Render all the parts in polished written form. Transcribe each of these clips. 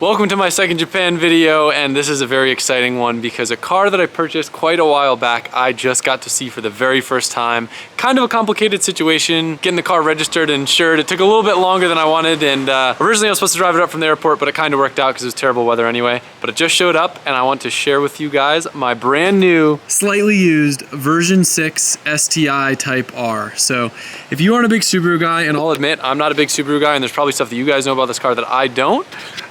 Welcome to my second Japan video, and this is a very exciting one because a car that I purchased quite a while back, I just got to see for the very first time. Kind of a complicated situation, getting the car registered and insured. It took a little bit longer than I wanted, and originally I was supposed to drive it up from the airport, but it kind of worked out because it was terrible weather anyway. But it just showed up, and I want to share with you guys my brand new, slightly used version 6 STI Type R. So if you aren't a big Subaru guy, and I'll admit I'm not a big Subaru guy, and there's probably stuff that you guys know about this car that I don't,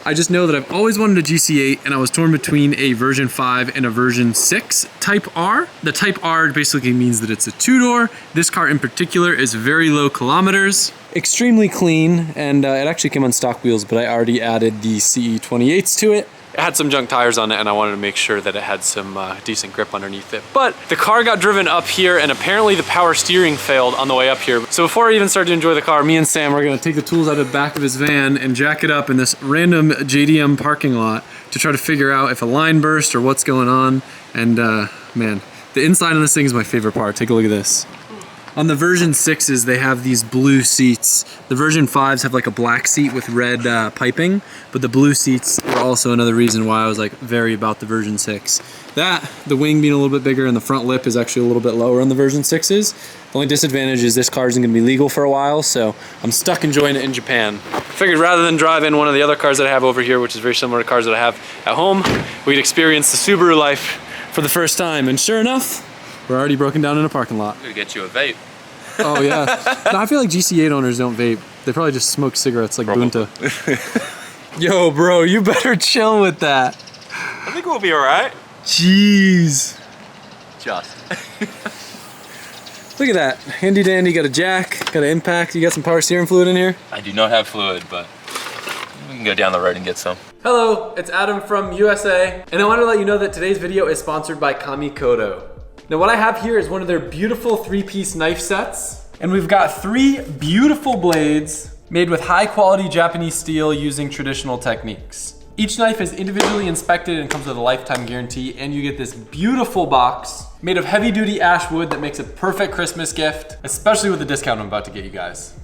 I just know that I've always wanted a GC8, and I was torn between a version 5 and a version 6 Type R. The Type R basically means that it's a two-door. This car in particular is very low kilometers, extremely clean, and it actually came on stock wheels, but I already added the CE28s to it. It had some junk tires on it, and I wanted to make sure that it had some decent grip underneath it. But the car got driven up here, and apparently the power steering failed on the way up here. So before I even started to enjoy the car, me and Sam are gonna take the tools out of the back of his van and jack it up in this random JDM parking lot to try to figure out if a line burst or what's going on. And man, the inside of this thing is my favorite part. Take a look at this. On the version 6s, they have these blue seats. The version 5s have like a black seat with red piping, but the blue seats are also another reason why I was like very about the version 6. The wing being a little bit bigger and the front lip is actually a little bit lower on the version 6s. The only disadvantage is this car isn't gonna be legal for a while, so I'm stuck enjoying it in Japan. Figured rather than drive in one of the other cars that I have over here, which is very similar to cars that I have at home, we'd experience the Subaru life for the first time. And sure enough, we're already broken down in a parking lot. I'm gonna get you a vape. Oh yeah. No, I feel like GC8 owners don't vape. They probably just smoke cigarettes like Bunta. Yo, bro, you better chill with that. I think we'll be all right. Jeez. Just. Look at that. Handy dandy, got a jack, got an impact. You got some power steering fluid in here? I do not have fluid, but we can go down the road and get some. Hello, it's Adam from USA, and I want to let you know that today's video is sponsored by Kamikoto. Now what I have here is one of their beautiful 3-piece knife sets, and we've got 3 beautiful blades made with high quality Japanese steel using traditional techniques. Each knife is individually inspected and comes with a lifetime guarantee, and you get this beautiful box made of heavy duty ash wood that makes a perfect Christmas gift, especially with the discount I'm about to get you guys.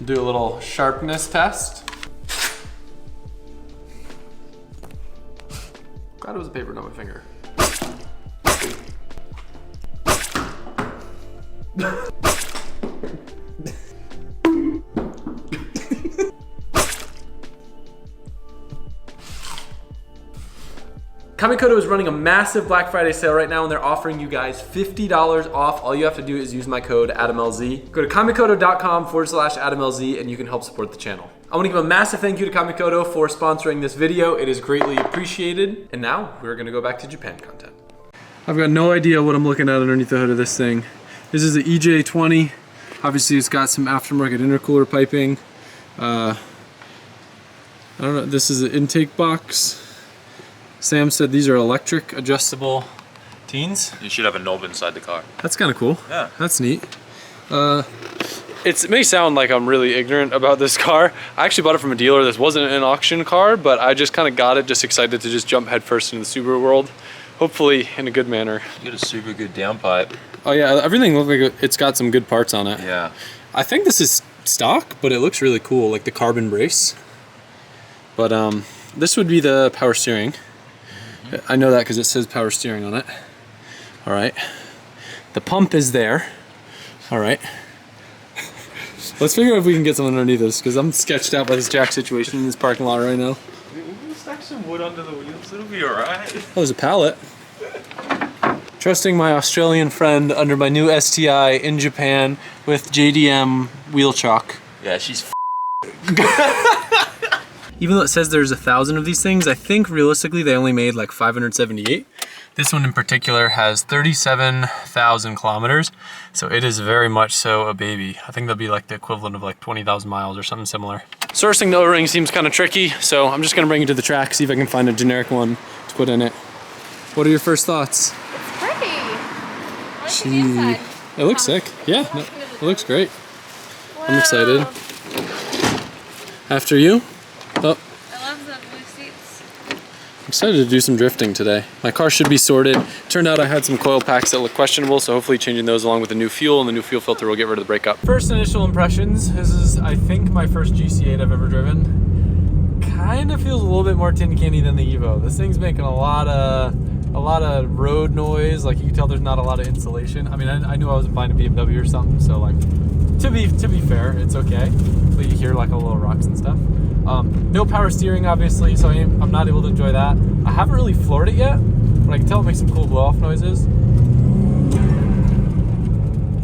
Do a little sharpness test. Glad it was a paper, not my finger. Kamikoto is running a massive Black Friday sale right now, and they're offering you guys $50 off. All you have to do is use my code AdamLZ. Go to kamikoto.com/AdamLZ and you can help support the channel. I want to give a massive thank you to Kamikoto for sponsoring this video. It is greatly appreciated. And now we're going to go back to Japan content. I've got no idea what I'm looking at underneath the hood of this thing. This is the EJ20. Obviously it's got some aftermarket intercooler piping. I don't know, this is an intake box. Sam said these are electric adjustable teens. You should have a knob inside the car. That's kind of cool. Yeah. That's neat. It may sound like I'm really ignorant about this car. I actually bought it from a dealer. This wasn't an auction car, but I just kind of got it, just excited to just jump headfirst into the Subaru world. Hopefully in a good manner. You got a super good downpipe. Oh yeah, everything looks like it's got some good parts on it. Yeah. I think this is stock, but it looks really cool, like the carbon brace. But this would be the power steering. I know that because it says power steering on it. All right. The pump is there. All right. Let's figure out if we can get something underneath this, because I'm sketched out by this jack situation in this parking lot right now. We'll stack some wood under the wheels. It'll be all right. Oh, there's a pallet. Trusting my Australian friend under my new STI in Japan with JDM wheel chock. Yeah, she's Even though it says there's 1,000 of these things, I think realistically they only made like 578. This one in particular has 37,000 kilometers, so it is very much so a baby. I think that'll be like the equivalent of like 20,000 miles or something similar. Sourcing the O-ring seems kind of tricky, so I'm just gonna bring it to the track, see if I can find a generic one to put in it. What are your first thoughts? It's pretty. It looks sick. Yeah, no, it looks great. Whoa. I'm excited. After you? Oh. I love the blue seats. I'm excited to do some drifting today. My car should be sorted. Turned out I had some coil packs that look questionable, so hopefully changing those along with the new fuel and the new fuel filter will get rid of the breakup. First initial impressions, this is I think my first GC8 I've ever driven. kind of feels a little bit more tin candy than the Evo. This thing's making a lot of road noise. Like, you can tell there's not a lot of insulation. I mean, I knew I wasn't buying a BMW or something, so like, to be fair, it's okay. But you hear like a little rocks and stuff. No power steering, obviously, so I'm not able to enjoy that. I haven't really floored it yet, but I can tell it makes some cool blow-off noises.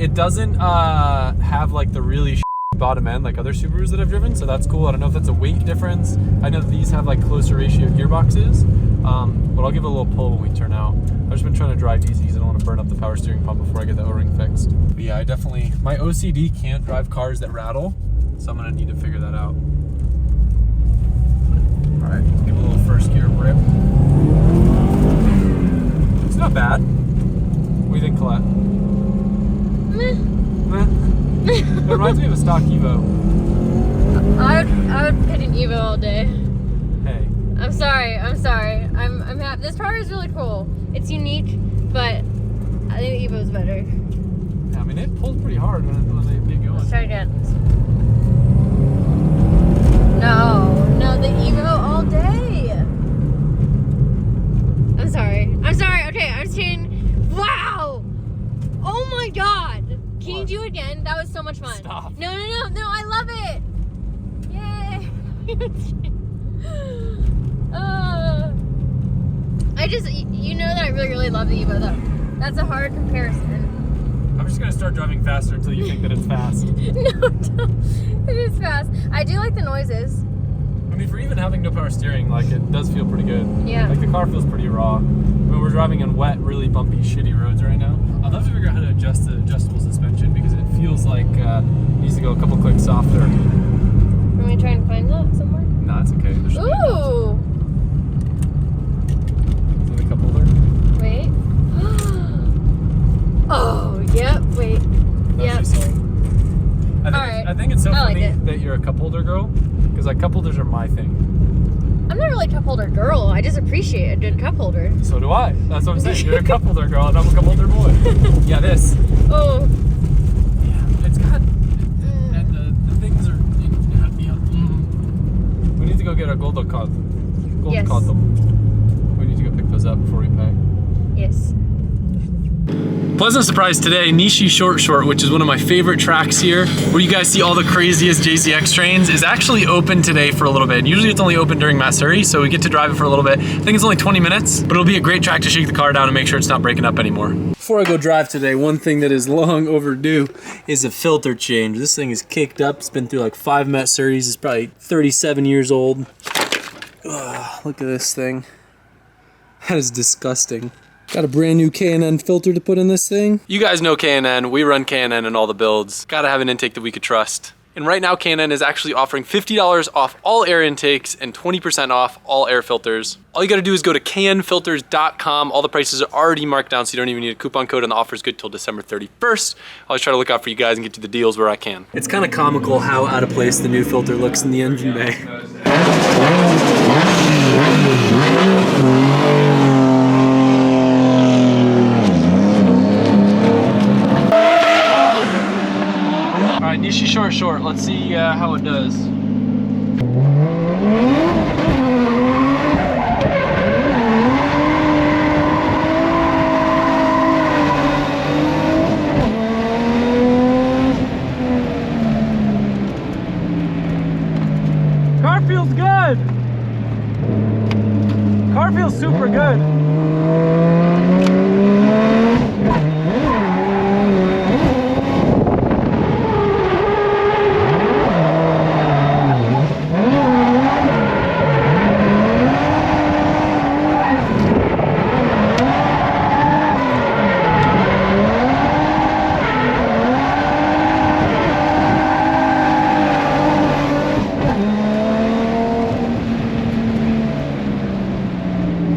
It doesn't have like the really bottom end like other Subarus that I've driven, so that's cool. I don't know if that's a weight difference. I know that these have like closer ratio gearboxes, but I'll give it a little pull when we turn out. I've just been trying to drive easy because I don't want to burn up the power steering pump before I get the O-ring fixed. But yeah, my OCD can't drive cars that rattle, so I'm gonna need to figure that out. All right, give it a little first gear rip. It's not bad. What do you think, Colette? Meh. It reminds me of a stock Evo. I would pick an Evo all day. Hey. I'm sorry. I'm happy. This car is really cool. It's unique, but I think the Evo's better. Yeah, I mean, it pulls pretty hard when they get going. Let's try again. No, the Evo all day. I'm sorry. Okay, I'm just kidding. Wow! Oh my god! Can you do it again? That was so much fun. Stop. No, I love it! Yay! You know that I really love the Evo though. That's a hard comparison. I'm just gonna start driving faster until you think that it's fast. No, don't. It is fast. I do like the noises. I mean, for even having no power steering, like, it does feel pretty good. Yeah. Like, the car feels pretty raw. I mean, we're driving on wet, really bumpy, shitty roads right now. I'd love to figure out how to adjust the adjustable suspension because it feels like it needs to go a couple clicks softer. Are we trying to find that somewhere? No, it's okay. There should be Ooh! a cup holder. Wait. Oh, yep, wait. Yep. I think it's so funny it. that you're a cup holder girl, because like cup holders are my thing. I'm not really a cup holder girl. I just appreciate a good cup holder. So do I. That's what I'm saying. You're a cup holder girl, and I'm a cup holder boy. Yeah, this. Oh. Yeah, it's got. And the things are. Yeah. We need to go get a gold card. Yes. We need to go pick those up before we pay. Yes. Pleasant surprise today, Nishi Short, which is one of my favorite tracks here, where you guys see all the craziest JZX trains, is actually open today for a little bit. Usually it's only open during Matsuri, so we get to drive it for a little bit. I think it's only 20 minutes, but it'll be a great track to shake the car down and make sure it's not breaking up anymore. Before I go drive today, one thing that is long overdue is a filter change. This thing is caked up. It's been through like 5 Matsuris. It's probably 37 years old. Ugh, look at this thing. That is disgusting. Got a brand new K&N filter to put in this thing. You guys know K&N. We run K&N in all the builds. Gotta have an intake that we could trust. And right now K&N is actually offering $50 off all air intakes and 20% off all air filters. All you gotta do is go to knfilters.com. All the prices are already marked down, so you don't even need a coupon code, and the offer is good till December 31st. I always try to look out for you guys and get you the deals where I can. It's kind of comical how out of place the new filter looks in the engine bay. Nishi Short, let's see how it does. Car feels good. Car feels super good.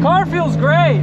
Car feels great.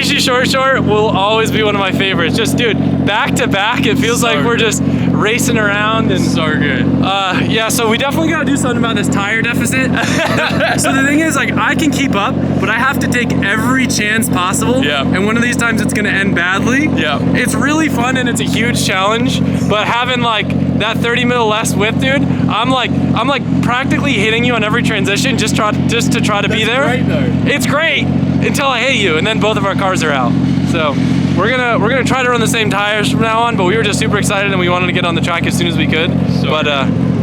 Nishi Short will always be one of my favorites. Just, dude, back to back, it feels like we're just racing around and So good. yeah, so we definitely gotta do something about this tire deficit. So the thing is, like, I can keep up, but I have to take every chance possible. Yeah. And one of these times it's gonna end badly. Yeah. It's really fun and it's a huge challenge, but having like that 30 mil less width, dude, I'm like practically hitting you on every transition just to try to be there. Great though. It's great until I hit you, and then both of our cars are out. So we're gonna try to run the same tires from now on, but we were just super excited and we wanted to get on the track as soon as we could.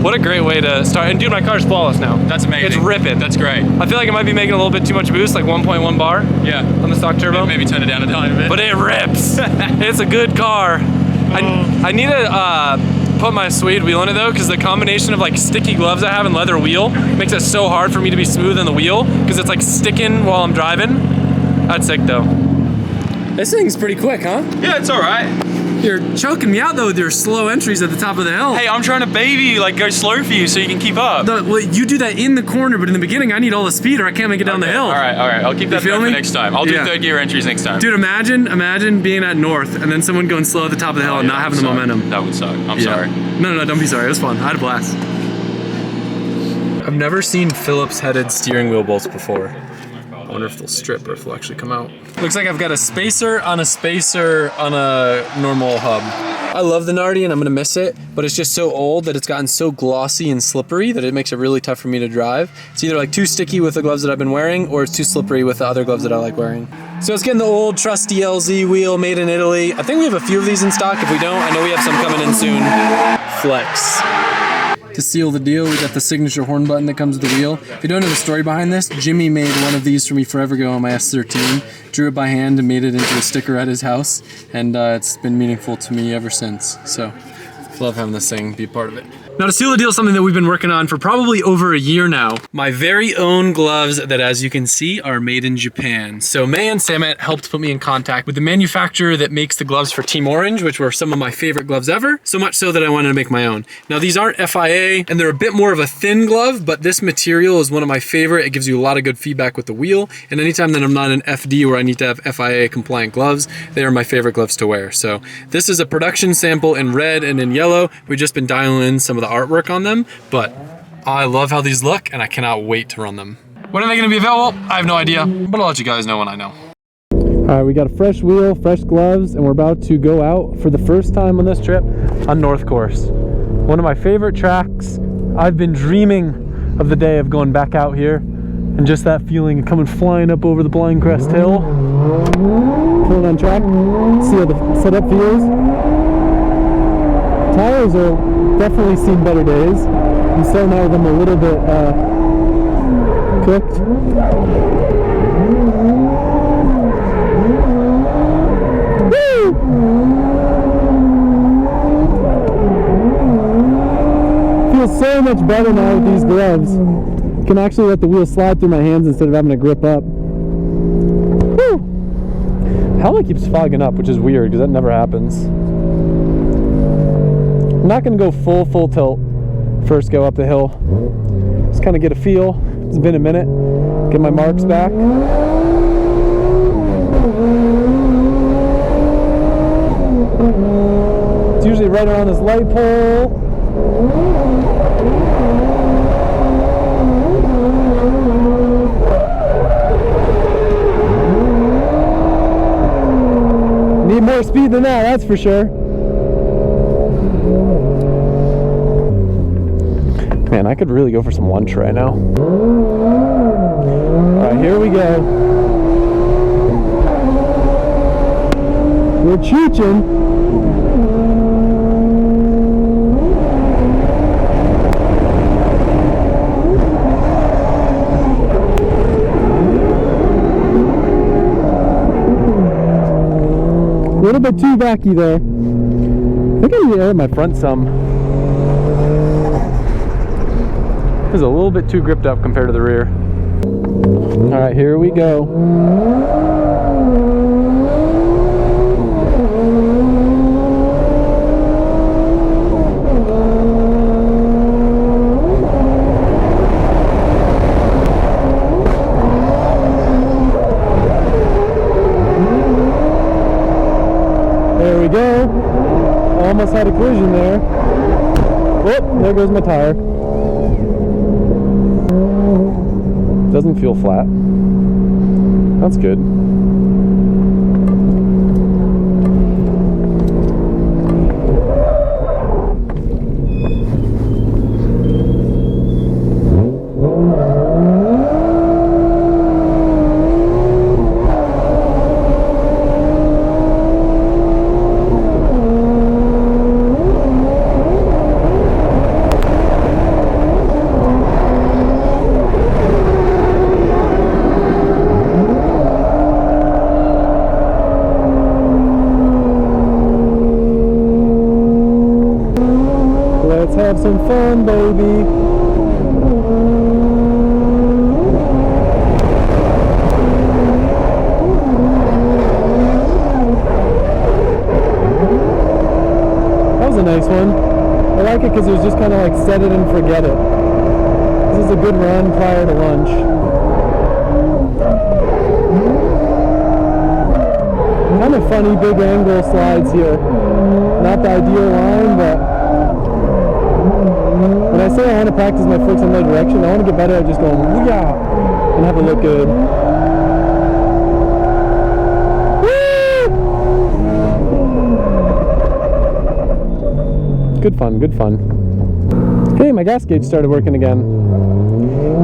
What a great way to start. And dude, my car's flawless now. That's amazing. It's ripping. That's great. I feel like it might be making a little bit too much boost, like 1.1 bar. Yeah. On the stock turbo. Maybe turn it down a tiny bit. But it rips. It's a good car. I need to put my suede wheel in it though, because the combination of like sticky gloves I have and leather wheel makes it so hard for me to be smooth in the wheel, because it's like sticking while I'm driving. That's sick though. This thing's pretty quick, huh? Yeah, it's all right. You're choking me out though with your slow entries at the top of the hill. Hey, I'm trying to baby, like, go slow for you so you can keep up. Well, you do that in the corner, but in the beginning I need all the speed or I can't make it down the hill. All right. I'll keep that feel for me? next time. I'll do Yeah. third gear entries next time. Dude, imagine being at North and then someone going slow at the top of the hill and not having the momentum. That would suck. I'm Yeah. sorry. No, don't be sorry. It was fun. I had a blast. I've never seen Phillips headed steering wheel bolts before. I wonder if they'll strip or if they'll actually come out. Looks like I've got a spacer on a normal hub. I love the Nardi and I'm gonna miss it, but it's just so old that it's gotten so glossy and slippery that it makes it really tough for me to drive. It's either like too sticky with the gloves that I've been wearing, or it's too slippery with the other gloves that I like wearing. So it's getting the old trusty LZ wheel made in Italy. I think we have a few of these in stock. If we don't, I know we have some coming in soon. Flex. To seal the deal, we got the signature horn button that comes with the wheel. If you don't know the story behind this, Jimmy made one of these for me forever ago on my S13, drew it by hand and made it into a sticker at his house, and it's been meaningful to me ever since. So, love having this thing be a part of it. Now to seal the deal is something that we've been working on for probably over a year now. My very own gloves that, as you can see, are made in Japan. So May and Samet helped put me in contact with the manufacturer that makes the gloves for Team Orange, which were some of my favorite gloves ever, so much so that I wanted to make my own. Now these aren't FIA, and they're a bit more of a thin glove, but this material is one of my favorite. It gives you a lot of good feedback with the wheel, and anytime that I'm not in FD where I need to have FIA compliant gloves, they are my favorite gloves to wear. So this is a production sample in red and in yellow. We've just been dialing in some of the artwork on them, but I love how these look and I cannot wait to run them. When are they gonna be available? I have no idea, but I'll let you guys know when I know. All right, we got a fresh wheel, fresh gloves, and we're about to go out for the first time on this trip on North Course. One of my favorite tracks. I've been dreaming of the day of going back out here, and just that feeling of coming flying up over the Blind Crest Hill. Pulling on track, see how the setup feels. Tires are definitely seen better days. I'm starting out with them a little bit cooked. Woo! Feels so much better now with these gloves. Can actually let the wheel slide through my hands instead of having to grip up. Woo! Helmet keeps fogging up, which is weird because that never happens. I'm not going to go full tilt first go up the hill. Just kind of get a feel. It's been a minute. Get my marks back. It's usually right around this light pole. Need more speed than that, that's for sure. Man, I could really go for some lunch right now. Alright, here we go. We're chooching. A little bit too backy there. I think I need to air my front some. It's a little bit too gripped up compared to the rear. All right, here we go. There we go. Almost had a collision there. Whoop, there goes my tire. Doesn't feel flat. That's good. Let's have some fun, baby. That was a nice one. I like it because it was just kind of like set it and forget it. This is a good run prior to lunch. Kind of funny big angle slides here. Not the ideal line, but when I say I want to practice my flicks in no direction, I want to get better at just going woo-yah and have it look good. Woo! Good fun, good fun. Hey, my gas gauge started working again.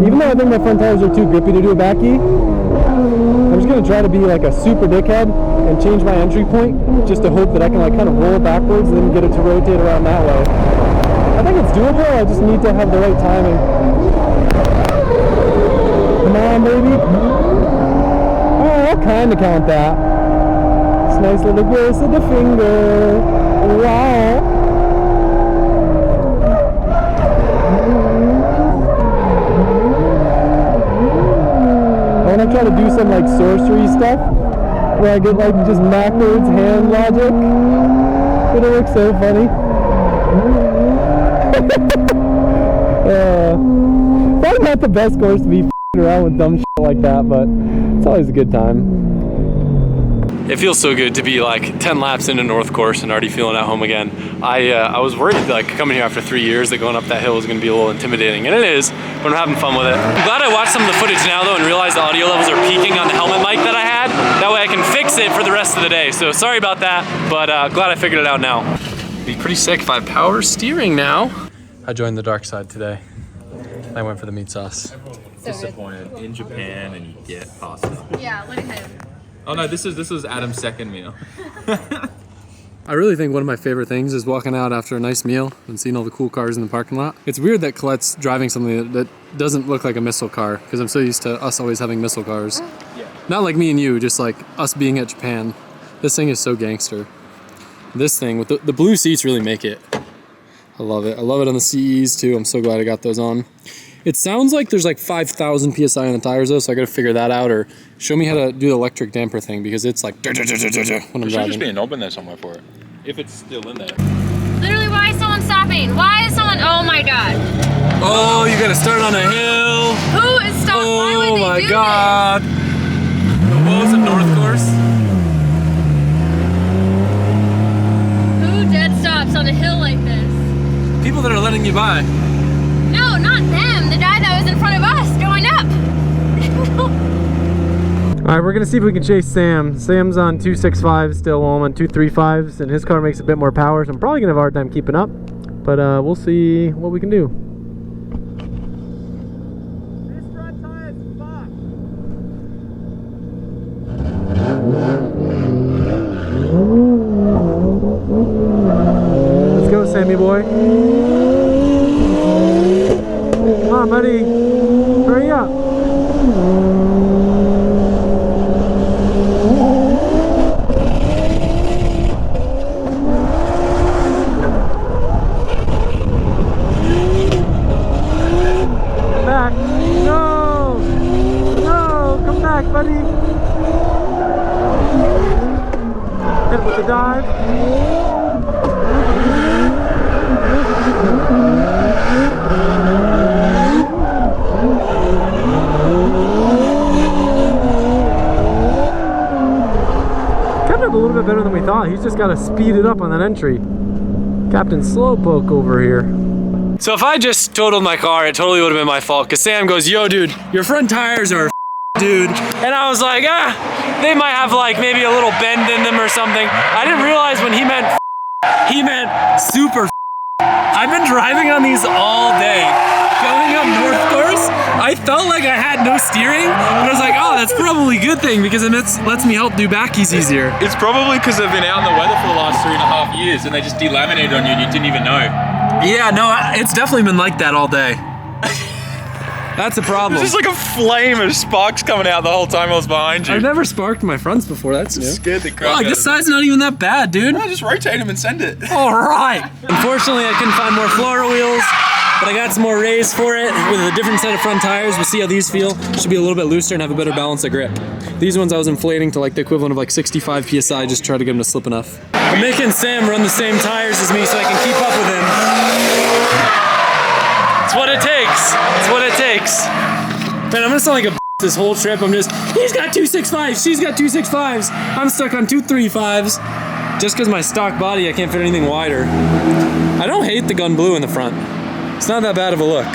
Even though I think my front tires are too grippy to do a backy, I'm just going to try to be like a super dickhead and change my entry point just to hope that I can like kind of roll backwards and then get it to rotate around that way. I think it's doable, I just need to have the right timing. Come on, baby. Oh, I'll kind of count that. It's a nice little grace of the finger. Wow. I want to try to do some like sorcery stuff where I get like just backwards hand logic. It'll look so funny. Probably not the best course to be f***ing around with dumb shit like that, but it's always a good time. It feels so good to be like 10 laps into North Course and already feeling at home again. I was worried like coming here after 3 years that going up that hill was going to be a little intimidating, and it is, but I'm having fun with it. I'm glad I watched some of the footage now though and realized the audio levels are peaking on the helmet mic that I had. That way I can fix it for the rest of the day. So sorry about that, but glad I figured it out now. It'd be pretty sick if I had power steering now. I joined the dark side today. I went for the meat sauce. So disappointed in Japan and you get pasta. Yeah, look at him. Oh no, this is Adam's second meal. I really think one of my favorite things is walking out after a nice meal and seeing all the cool cars in the parking lot. It's weird that Colette's driving something that doesn't look like a missile car, because I'm so used to us always having missile cars. Yeah. Not like me and you, just like us being at Japan. This thing is so gangster. This thing with the blue seats really make it. I love it. I love it on the CEs too. I'm so glad I got those on. It sounds like there's like 5,000 PSI on the tires though, so I gotta figure that out, or show me how to do the electric damper thing, because it's like when I'm There should driving. just be an open there somewhere for it. If it's still in there. Literally, why is someone stopping? Why is someone, oh my god. Oh, you gotta start on a hill. Who is stopping? Why would Oh they my do god. The woes of North Course. this? Who dead stops on a hill like this? People that are letting you by. No, not them. The guy that was in front of us going up. Alright, we're gonna see if we can chase Sam. Sam's on 265 still, while I'm on 235s, and his car makes a bit more power, so I'm probably gonna have a hard time keeping up. But we'll see what we can do. Let's go, Sammy boy. Come on, buddy. Hurry up. Back. No. No. Come back, buddy. Hit with the dive. better than we thought. He's just got to speed it up on that entry. Captain Slowpoke over here. So if I just totaled my car, it totally would have been my fault, because Sam goes, yo dude, your front tires are dude. And I was like, they might have like maybe a little bend in them or something. I didn't realize when he meant super. I've been driving on these all day. Going up North Course, I felt like I had no steering, but I was like, oh, that's probably a good thing because it lets me help do backies easier. It's probably because I've been out in the weather for the last 3.5 years and they just delaminated on you and you didn't even know. Yeah, no, it's definitely been like that all day. That's a problem. There's just like a flame of sparks coming out the whole time I was behind you. I've never sparked my fronts before, that's new. Scared the crap out of this side's not even that bad, dude. No, just rotate them and send it. All right. Unfortunately, I couldn't find more floor wheels, but I got some more rays for it with a different set of front tires. We'll see how these feel. Should be a little bit looser and have a better balance of grip. These ones I was inflating to like the equivalent of like 65 PSI, just to try to get them to slip enough. I'm making Sam run the same tires as me so I can keep up with him. It's what it takes. It's what it takes. Man, I'm gonna sound like a this whole trip. He's got 265s, she's got 265s. I'm stuck on 235s. Just because my stock body, I can't fit anything wider. I don't hate the gun blue in the front. It's not that bad of a look.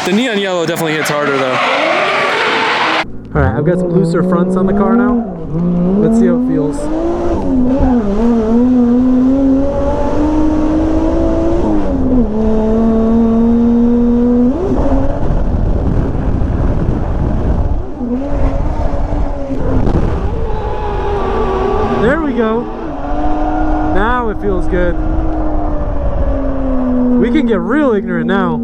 The neon yellow definitely hits harder though. All right, I've got some looser fronts on the car now. Let's see how it feels. There we go. Now it feels good. We can get real ignorant now.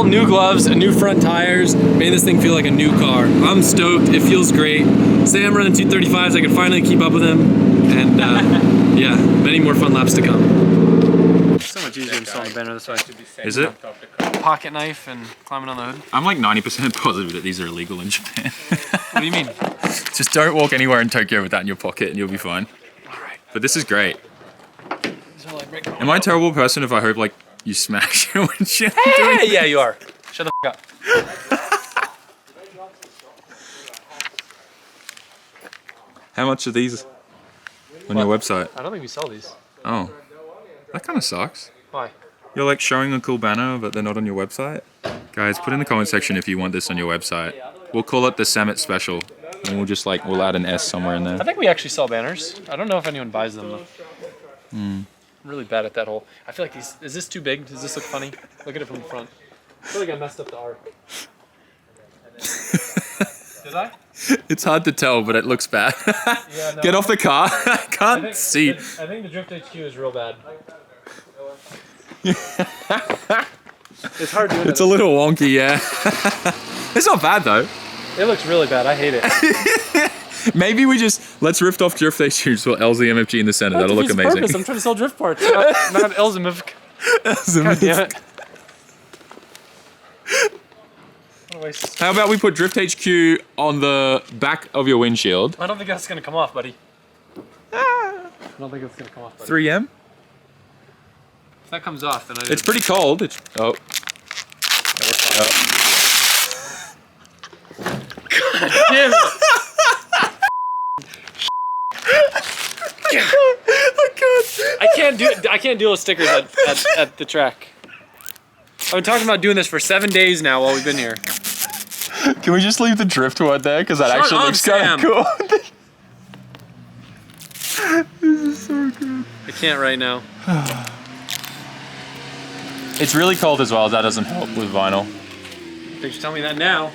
New gloves and new front tires made this thing feel like a new car. I'm stoked. It feels great. Sam running 235s. I can finally keep up with him, and yeah, many more fun laps to come. So much easier installing the banner this way. Is it? Pocket knife and climbing on the hood. I'm like 90% positive that these are illegal in Japan. What do you mean? Just don't walk anywhere in Tokyo with that in your pocket and you'll be fine. All right. But this is great. Am I a terrible person if I hope like you smash your windshield? Hey, yeah, you are. Shut the f*** up. How much are these on your website? I don't think we sell these. Oh, that kind of sucks. Why? You're like showing a cool banner, but they're not on your website. Guys, put in the comment section if you want this on your website. We'll call it the Summit Special, and we'll just like, we'll add an S somewhere in there. I think we actually sell banners. I don't know if anyone buys them though. I'm really bad at that whole. I feel like these. Is this too big? Does this look funny? Look at it from the front. I feel like I messed up the art. Did I? It's hard to tell, but it looks bad. Yeah, no. Get off the car. I can't see. I think the Drift HQ is real bad. It's hard doing It's a little wonky, yeah. It's not bad though. It looks really bad. I hate it. Maybe we let's riff off Drift HQ, so LZMFG in the center. That'll look amazing. Purpose. I'm trying to sell drift parts, not LZMFG. God damn it. How about we put Drift HQ on the back of your windshield? I don't think that's gonna come off, buddy. I don't think it's gonna come off, buddy. 3M? If that comes off, then It's pretty cold. God damn it. I can't deal with stickers at the track. I've been talking about doing this for 7 days now while we've been here. Can we just leave the drift word there? Because that actually looks kind of cool. This is so good. I can't right now. It's really cold as well. That doesn't help with vinyl. Thanks for telling me that now.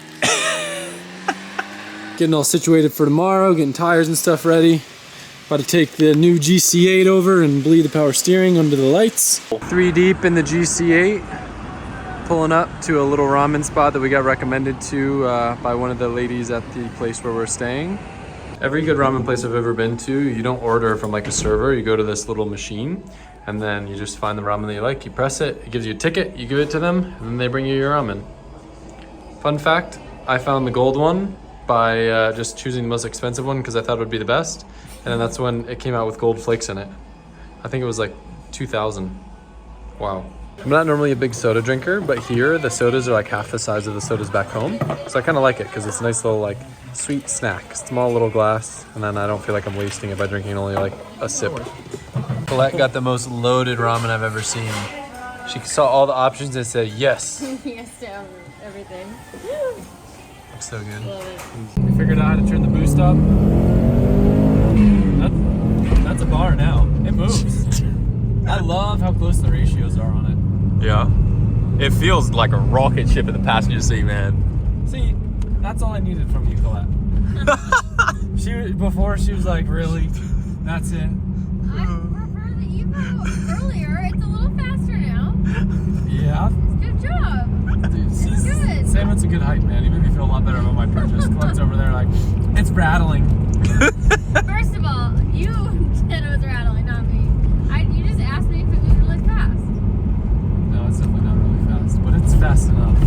Getting all situated for tomorrow, getting tires and stuff ready. About to take the new GC8 over and bleed the power steering under the lights. 3 deep in the GC8. Pulling up to a little ramen spot that we got recommended to by one of the ladies at the place where we're staying. Every good ramen place I've ever been to, you don't order from like a server, you go to this little machine and then you just find the ramen that you like, you press it, it gives you a ticket, you give it to them, and then they bring you your ramen. Fun fact, I found the gold one by just choosing the most expensive one because I thought it would be the best. And then that's when it came out with gold flakes in it. I think it was like 2000. Wow. I'm not normally a big soda drinker, but here the sodas are like half the size of the sodas back home. So I kind of like it because it's a nice little like sweet snack, small little glass, and then I don't feel like I'm wasting it by drinking only like a sip. Colette got the most loaded ramen I've ever seen. She saw all the options and said yes. Yes to everything. Looks so good. Love it. We figured out how to turn the boost up. That's a bar now. It moves. I love how close the ratios are on it. Yeah. It feels like a rocket ship in the passenger seat, man. See, that's all I needed from you, Colette. Before she was like, really? That's it? I prefer the Evo earlier. It's a little faster now. Yeah. Good job. It's good. Salmon's a good hype, man. He made me feel a lot better about my purchase. Colette's over there like, it's rattling. First of all, you said it was rattling, not me. You just asked me if it was really fast. No, it's definitely not really fast, but it's fast enough.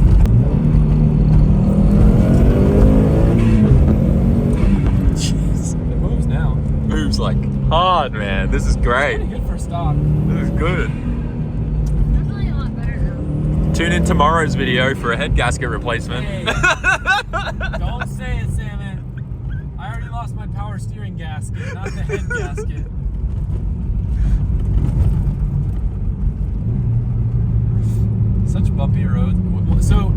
Jeez, it moves now. Moves like hard, man. This is great. Pretty good for stock. This is good. Definitely a lot better now. Tune in tomorrow's video for a head gasket replacement. Hey, don't say it, Salmon. I already lost my power steering gasket, not the head gasket. Such bumpy roads. So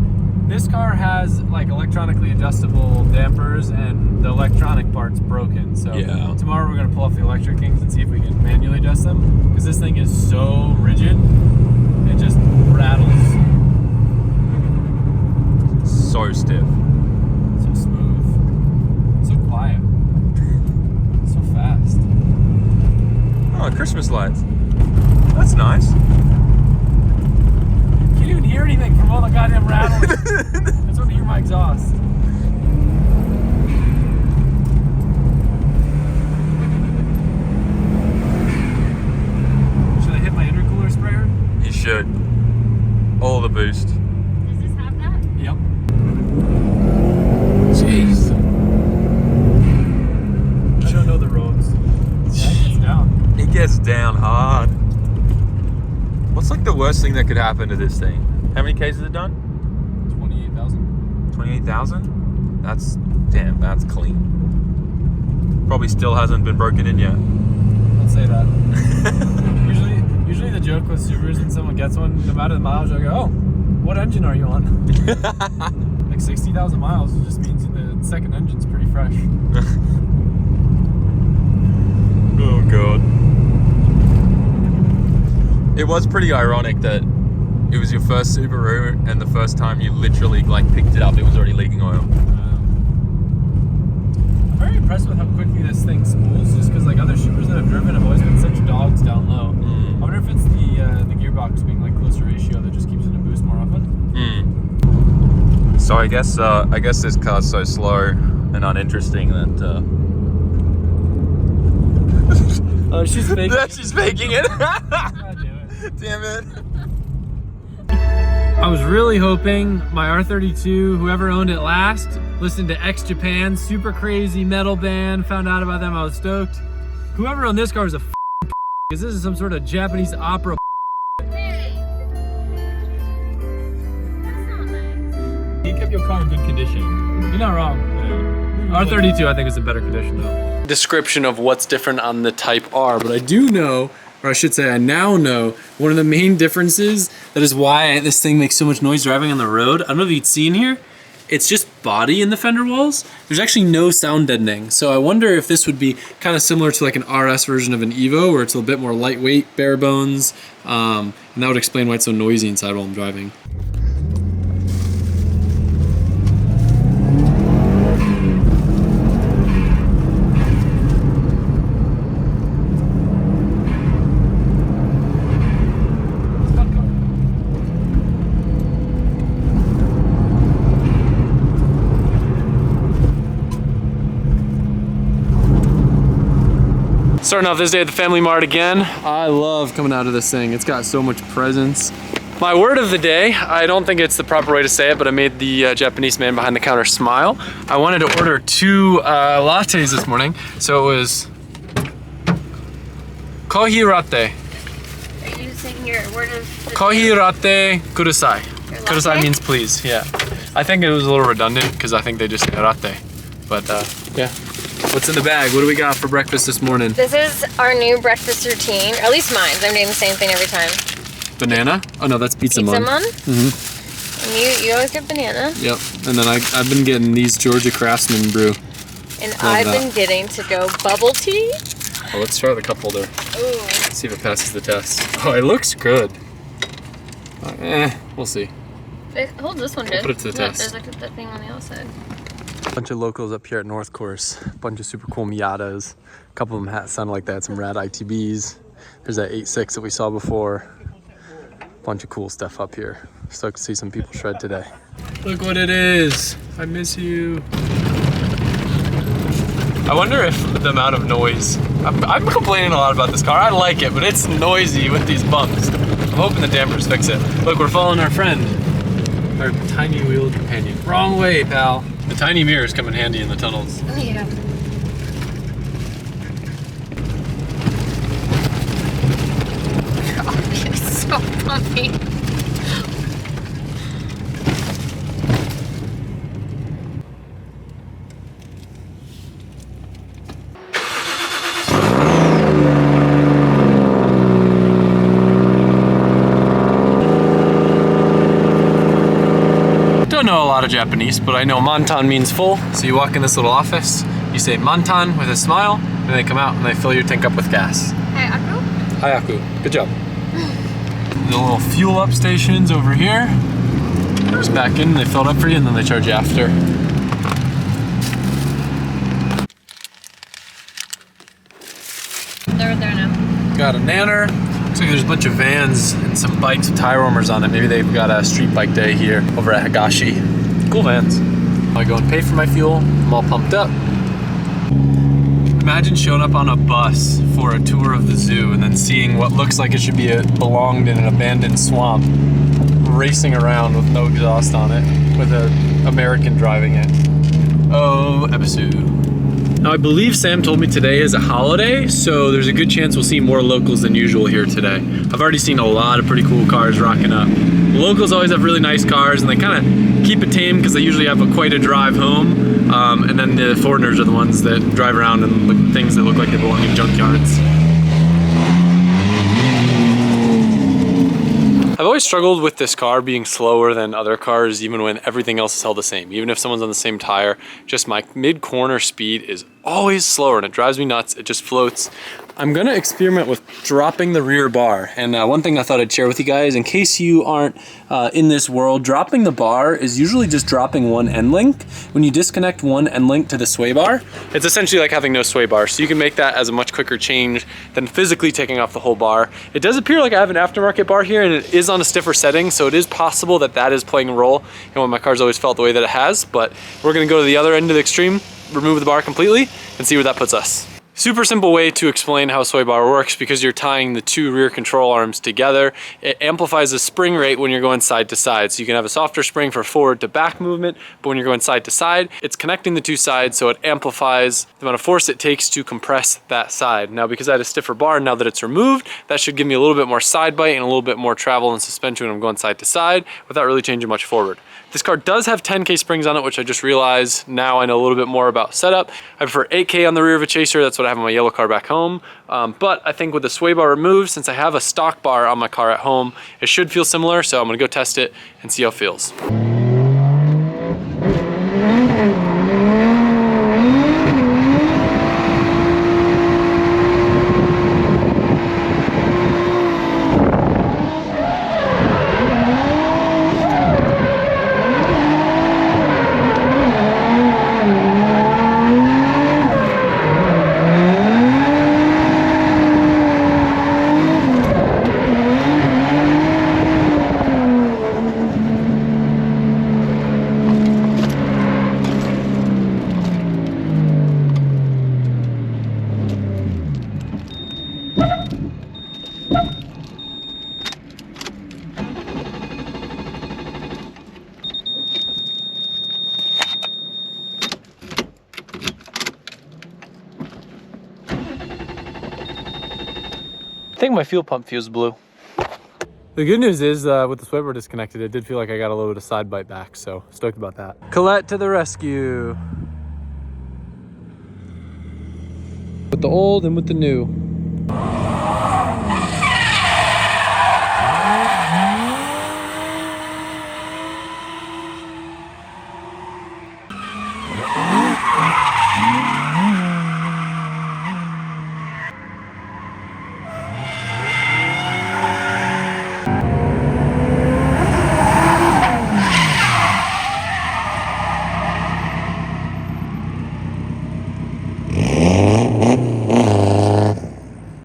this car has like electronically adjustable dampers and the electronic part's broken. So Yeah. tomorrow we're gonna pull off the electric things and see if we can manually adjust them. Because this thing is so rigid, it just rattles. So stiff. So smooth. So quiet. So fast. Oh, Christmas lights. That's nice. Can't even hear anything from all the goddamn rattling. I just want to hear my exhaust. Should I hit my intercooler sprayer? You should. All the boost. Does this have that? Yep. Jeez. I don't know the roads. Yeah, it gets down. It gets down hard. What's like the worst thing that could happen to this thing? How many Ks is it done? 28,000. 28,000? Damn, that's clean. Probably still hasn't been broken in yet. Don't say that. usually the joke with Subarus when someone gets one, no matter the mileage, I go, oh, what engine are you on? Like 60,000 miles just means the second engine's pretty fresh. Oh god. It was pretty ironic that it was your first Subaru and the first time you literally like picked it up, it was already leaking oil. I'm very impressed with how quickly this thing spools, just because like other Subarus that I've driven have always been such dogs down low. I wonder if it's the gearbox being like closer ratio that just keeps it in boost more often. So I guess this car's so slow and uninteresting that Oh, she's faking it. she's faking it. God damn it. Damn it. I was really hoping my R32, whoever owned it last, listened to X Japan, super crazy metal band, found out about them, I was stoked. Whoever owned this car is a because this is some sort of Japanese opera. Hey. That's not nice. He kept your car in good condition. You're not wrong. R32 I think is in better condition though. Description of what's different on the Type R, but I do know, or I should say I now know, one of the main differences that is why this thing makes so much noise driving on the road. I don't know if you can see in here, it's just body in the fender walls. There's actually no sound deadening. So I wonder if this would be kind of similar to like an RS version of an Evo where it's a bit more lightweight, bare bones, and that would explain why it's so noisy inside while I'm driving. Starting off this day at the Family Mart again. I love coming out of this thing. It's got so much presence. My word of the day, I don't think it's the proper way to say it, but I made the Japanese man behind the counter smile. I wanted to order 2 lattes this morning, so it was kohi latte. Are you saying your word of the Kohi latte kudasai. Your Kudasai latte? means please, yeah. I think it was a little redundant because I think they just say latte. But yeah. What's in the bag? What do we got for breakfast this morning? This is our new breakfast routine, or at least mine. I'm doing the same thing every time. Banana? Oh no, that's pizza Pizza mun. mun. Mm-hmm. And you always get banana. Yep. And then I've been getting these Georgia Craftsman brew. And Love I've that. been getting to go bubble tea. Oh, let's try the cup holder. Ooh. See if it passes the test. Oh, it looks good. We'll see. It holds this one good. Put it to the Look, test. There's like that thing on the outside. Bunch of locals up here at North Course. Bunch of super cool Miatas. A couple of them sound like that. Some rad ITBs. There's that 8.6 that we saw before. Bunch of cool stuff up here. Stoked to see some people shred today. Look what it is. I miss you. I wonder if the amount of noise. I'm complaining a lot about this car. I like it, but it's noisy with these bumps. I'm hoping the dampers fix it. Look, we're following our friend. Our tiny wheeled companion. Wrong way, pal. The tiny mirrors come in handy in the tunnels. Yeah. God, it's so funny. Don't know a lot of Japanese, but I know mantan means full. So you walk in this little office, you say mantan with a smile, and they come out and they fill your tank up with gas. Hey, Akko? Hayaku, good job. The little fuel up stations over here. Just back in, they fill it up for you, and then they charge you after. They're there now. Got a nanner. Looks like there's a bunch of vans and some bikes with tire warmers on it. Maybe they've got a street bike day here over at Higashi. Cool vans. I go and pay for my fuel. I'm all pumped up. Imagine showing up on a bus for a tour of the zoo and then seeing what looks like it should be belonged in an abandoned swamp, racing around with no exhaust on it, with an American driving it. Oh, Ebisu. Now I believe Sam told me today is a holiday, so there's a good chance we'll see more locals than usual here today. I've already seen a lot of pretty cool cars rocking up. The locals always have really nice cars and they kind of keep it tame because they usually have quite a drive home. And then the foreigners are the ones that drive around and look things that look like they belong in junkyards. I've always struggled with this car being slower than other cars, even when everything else is held the same. Even if someone's on the same tire, just my mid-corner speed is always slower and it drives me nuts. It just floats. I'm gonna experiment with dropping the rear bar. And one thing I thought I'd share with you guys, in case you aren't in this world, dropping the bar is usually just dropping one end link. When you disconnect one end link to the sway bar, it's essentially like having no sway bar. So you can make that as a much quicker change than physically taking off the whole bar. It does appear like I have an aftermarket bar here and it is on a stiffer setting. So it is possible that that is playing a role in why my car's always felt the way that it has. But we're gonna go to the other end of the extreme, remove the bar completely and see where that puts us. Super simple way to explain how a sway bar works because you're tying the 2 rear control arms together. It amplifies the spring rate when you're going side to side. So you can have a softer spring for forward to back movement, but when you're going side to side, it's connecting the 2 sides so it amplifies the amount of force it takes to compress that side. Now because I had a stiffer bar, now that it's removed, that should give me a little bit more side bite and a little bit more travel and suspension when I'm going side to side without really changing much forward. This car does have 10K springs on it, which I just realized now I know a little bit more about setup. I prefer 8K on the rear of a Chaser. That's what I have on my yellow car back home. But I think with the sway bar removed, since I have a stock bar on my car at home, it should feel similar. So I'm gonna go test it and see how it feels. I think my fuel pump fuse blew. The good news is with the swiper disconnected, it did feel like I got a little bit of side bite back, so stoked about that. Colette to the rescue. With the old and with the new.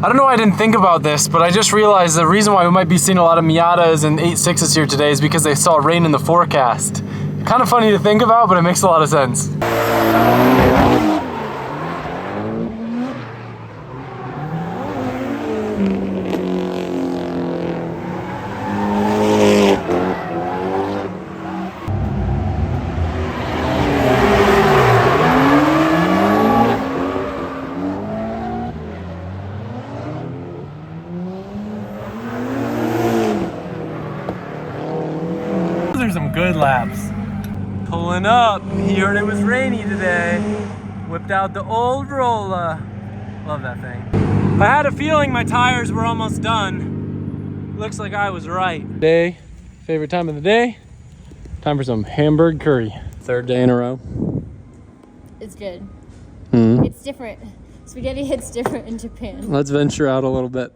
I don't know why I didn't think about this, but I just realized the reason why we might be seeing a lot of Miatas and 8.6s here today is because they saw rain in the forecast. Kind of funny to think about, but it makes a lot of sense. Those are some good laps. Pulling up, he heard it was rainy today. Whipped out the old Rolla. Love that thing. I had a feeling my tires were almost done. Looks like I was right. Day, favorite time of the day. Time for some hamburg curry. Third day in a row. It's good. Mm-hmm. It's different. Spaghetti hits different in Japan. Let's venture out a little bit.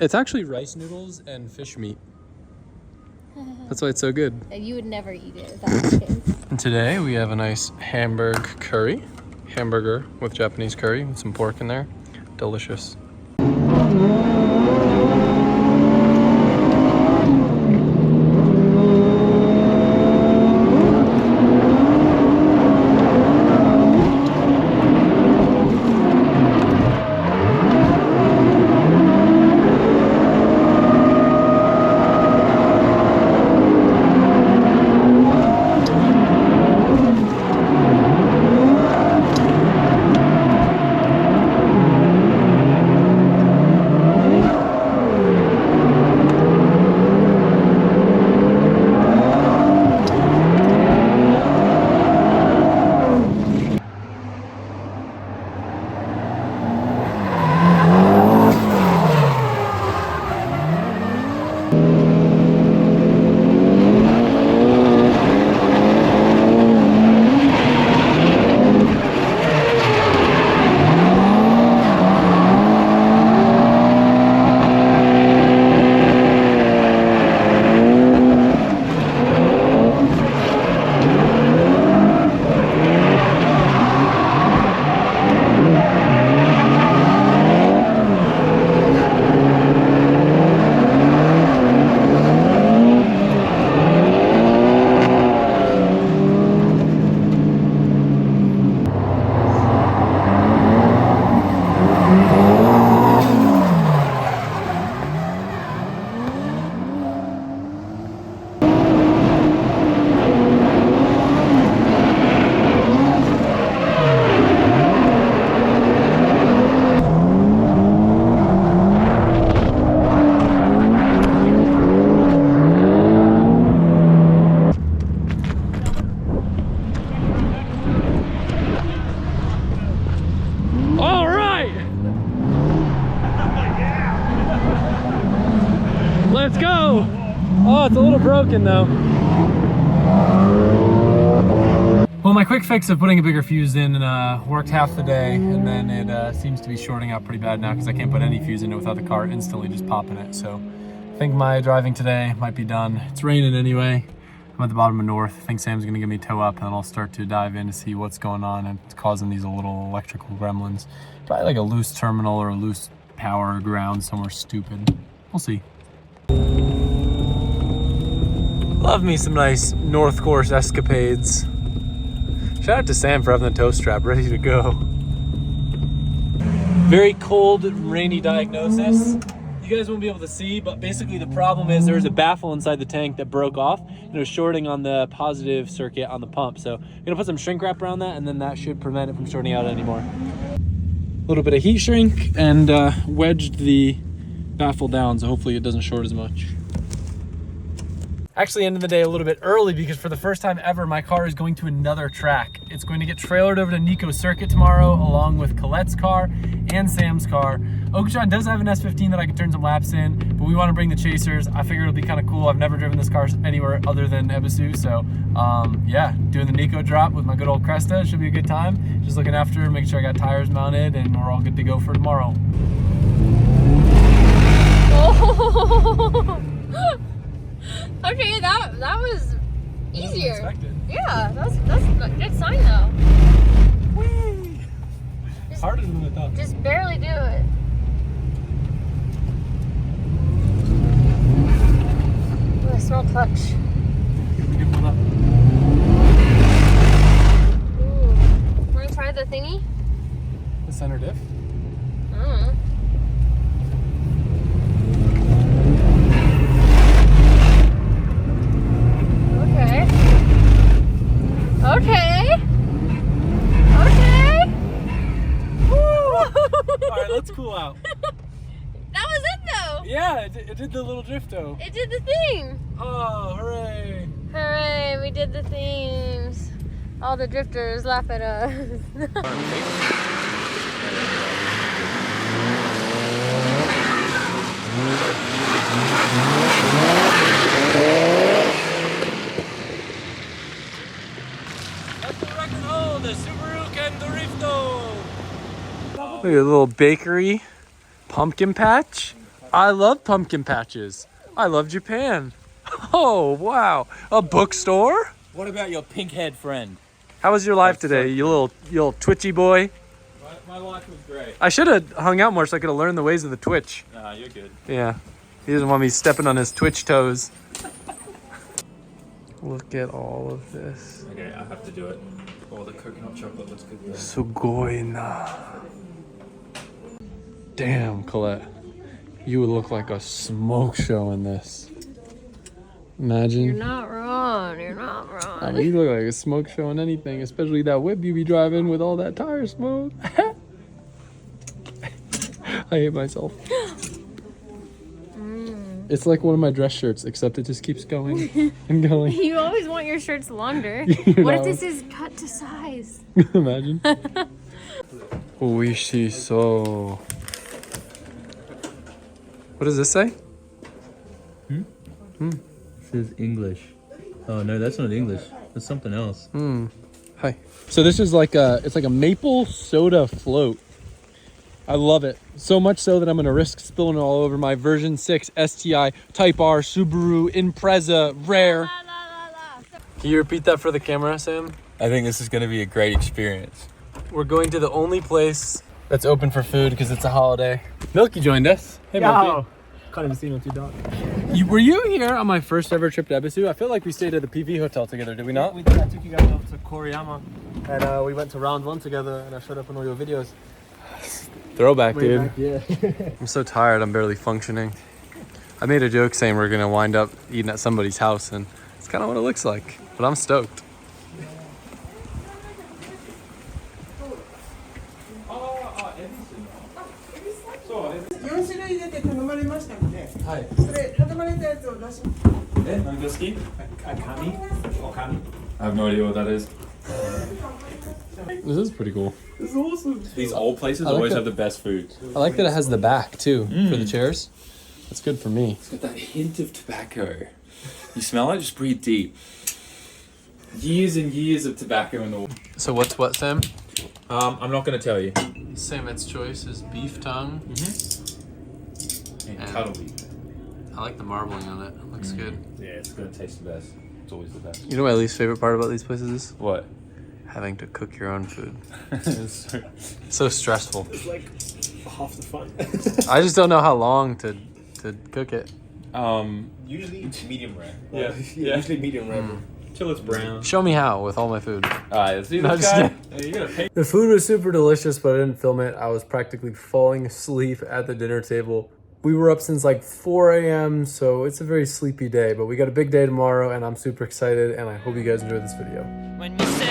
It's actually rice noodles and fish meat. That's why it's so good. You would never eat it if that was the case. And today we have a nice hamburg curry. Hamburger with Japanese curry with some pork in there. Delicious. Let's go! Oh, it's a little broken though. Well, my quick fix of putting a bigger fuse in worked half the day, and then it seems to be shorting out pretty bad now because I can't put any fuse in it without the car instantly just popping it. So I think my driving today might be done. It's raining anyway. I'm at the bottom of North. I think Sam's gonna give me a tow up, and then I'll start to dive in to see what's going on and it's causing these little electrical gremlins. Probably like a loose terminal or a loose power ground somewhere stupid. We'll see. Love me some nice North Course escapades. Shout out to Sam for having the tow strap ready to go. Very cold, rainy diagnosis. You guys won't be able to see, but basically the problem is there's a baffle inside the tank that broke off and it was shorting on the positive circuit on the pump. So I'm gonna put some shrink wrap around that, and then that should prevent it from shorting out anymore. little bit of heat shrink and wedged the baffle down, so hopefully it doesn't short as much. Actually ended the day a little bit early because for the first time ever, my car is going to another track. It's going to get trailered over to Nico Circuit tomorrow, along with Colette's car and Sam's car. Oakshon does have an S15 that I can turn some laps in, but we want to bring the Chasers. I figured it'll be kind of cool. I've never driven this car anywhere other than Ebisu, so yeah, doing the Nico drop with my good old Cresta should be a good time. Just looking after, making sure I got tires mounted, and we're all good to go for tomorrow. Oh. Okay, that was easier. Yeah, that's a good sign though. Whee! Just, harder than I thought. Just barely do it. Ooh, I smell clutch. Ooh, wanna try the thingy? The center diff? I don't know. Okay. Okay. Woo! Alright, let's cool out. That was it though. Yeah, it did the little drift though. It did the thing. Oh, hooray. Hooray, we did the things. All the drifters laugh at us. The Subaru can drifto. Look at the little bakery pumpkin patch. I love pumpkin patches. I love Japan. Oh, wow. A bookstore? What about your pink head friend? How was your life today, you little twitchy boy? My life was great. I should have hung out more so I could have learned the ways of the Twitch. Nah, you're good. Yeah. He doesn't want me stepping on his Twitch toes. Look at all of this. Okay, I have to do it. Oh, the coconut chocolate looks good. Sugoi na. Damn, Colette. You would look like a smoke show in this. Imagine. You're not wrong. You're not wrong. I mean, you look like a smoke show in anything, especially that whip you be driving with all that tire smoke. I hate myself. It's like one of my dress shirts, except it just keeps going and going. You always want your shirts longer. You What know. if this is cut to size? Imagine. Oishi so. What does this say? It says English. Oh no, that's not English. That's something else. Hi. So this is like it's like a maple soda float. I love it. So much so that I'm gonna risk spilling it all over my version 6 STI Type R Subaru Impreza Rare. Can you repeat that for the camera, Sam? I think this is going to be a great experience. We're going to the only place that's open for food because it's a holiday. Milky joined us. Hey, Milky. Can't even see no two dog. Were you here on my first ever trip to Ebisu? I feel like we stayed at the PV hotel together, did we not? We did. I took you guys over to Koriyama, and we went to round 1 together, and I showed up in all your videos. Throwback, dude. Back, yeah. I'm so tired, I'm barely functioning. I made a joke saying we're gonna wind up eating at somebody's house, and it's kind of what it looks like, but I'm stoked. I have no idea what that is. This is pretty cool. This is awesome. These old places I like always that- have the best food. I like that it has the back too for the chairs. That's good for me. It's got that hint of tobacco. You smell it? Just breathe deep. Years and years of tobacco in the. So what's what, Sam? I'm not gonna tell you. Sam's choice is beef tongue. And And- cuddle beef. I like the marbling on it. It looks good. Yeah, it's gonna taste the best. It's always the best. You know what my least favorite part about these places is? What? Having to cook your own food. It's so- So stressful. It's like half the fun. I just don't know how long to cook it. Usually it's medium rare. Yeah. Usually medium rare. Till it's brown. Show me how with all my food. Alright, let's do No, this just guy. kidding. Hey, you gotta pay. The food was super delicious, but I didn't film it. I was practically falling asleep at the dinner table. We were up since like 4 a.m., so it's a very sleepy day, but we got a big day tomorrow, and I'm super excited, and I hope you guys enjoy this video. When you say